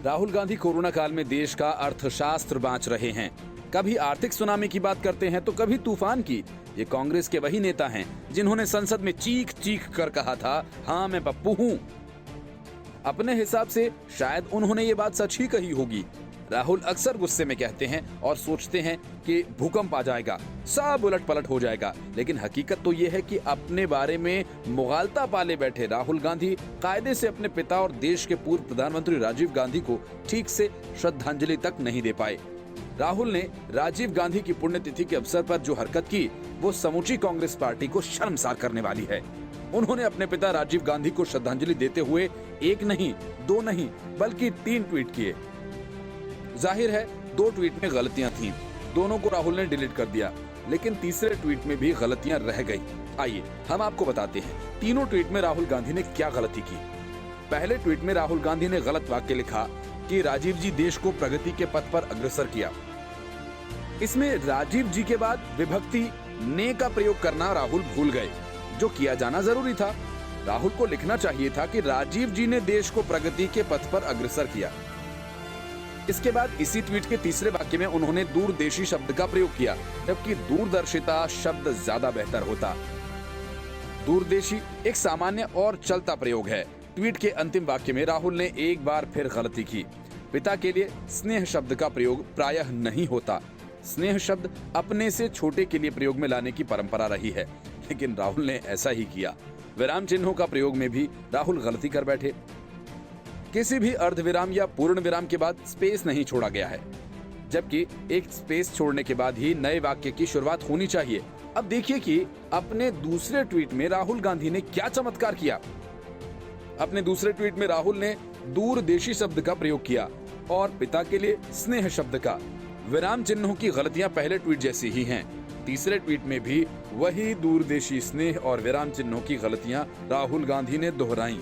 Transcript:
Rahul Gandhi corona काल में देश का अर्थशास्त्र बांच रहे हैं। कभी आर्थिक सुनामी की बात करते हैं तो कभी तूफान की। ये कांग्रेस के वही नेता हैं जिन्होंने संसद में चीख चीख कर कहा था, हाँ मैं पप्पू हूँ। अपने हिसाब से शायद उन्होंने ये बात सच ही कही होगी। राहुल अक्सर गुस्से में कहते हैं और सोचते हैं कि भूकंप आ जाएगा, सब उलट पलट हो जाएगा, लेकिन हकीकत तो ये है कि अपने बारे में मुगालता पाले बैठे राहुल गांधी कायदे से अपने पिता और देश के पूर्व प्रधानमंत्री राजीव गांधी को ठीक से श्रद्धांजलि तक नहीं दे पाए। राहुल ने राजीव गांधी की पुण्यतिथि के अवसर पर जो हरकत की वो समूची कांग्रेस पार्टी को शर्मसार करने वाली है। उन्होंने अपने पिता राजीव गांधी को श्रद्धांजलि देते हुए एक नहीं, दो नहीं, बल्कि 3 ट्वीट किए। जाहिर है 2 ट्वीट में गलतियां थीं, दोनों को राहुल ने डिलीट कर दिया, लेकिन तीसरे ट्वीट में भी गलतियां रह गई। आइए हम आपको बताते हैं तीनों ट्वीट में राहुल गांधी ने क्या गलती की। पहले ट्वीट में राहुल गांधी ने गलत वाक्य लिखा कि राजीव जी देश को प्रगति के पथ पर अग्रसर किया। इसमें राजीव जी के बाद विभक्ति ने का प्रयोग करना राहुल भूल गए, जो किया जाना जरूरी था। राहुल को लिखना चाहिए था कि राजीव जी ने देश को प्रगति के पथ पर अग्रसर किया। इसके बाद इसी ट्वीट के तीसरे वाक्य में उन्होंने दूरदेशी शब्द का प्रयोग किया, जबकि दूरदर्शिता शब्द ज्यादा बेहतर होता। दूरदेशी एक सामान्य और चलता प्रयोग है। ट्वीट के अंतिम वाक्य में राहुल ने एक बार फिर गलती की। पिता के लिए स्नेह शब्द का प्रयोग प्रायः नहीं होता। स्नेह शब्द अपने से छोटे के लिए प्रयोग में लाने की परंपरा रही है, लेकिन राहुल ने ऐसा ही किया। विराम चिन्हों का प्रयोग में भी राहुल गलती कर बैठे। किसी भी अर्धविराम या पूर्ण विराम के बाद स्पेस नहीं छोड़ा गया है, जबकि एक स्पेस छोड़ने के बाद ही नए वाक्य की शुरुआत होनी चाहिए। अब देखिए कि अपने दूसरे ट्वीट में राहुल गांधी ने क्या चमत्कार किया। अपने दूसरे ट्वीट में राहुल ने दूरदेशी शब्द का प्रयोग किया और पिता के लिए स्नेह शब्द का। विराम चिन्हों की गलतियां पहले ट्वीट जैसी ही हैं। तीसरे ट्वीट में भी वही दूरदेशी स्नेह और विराम चिन्हों की गलतियां राहुल गांधी ने दोहराई।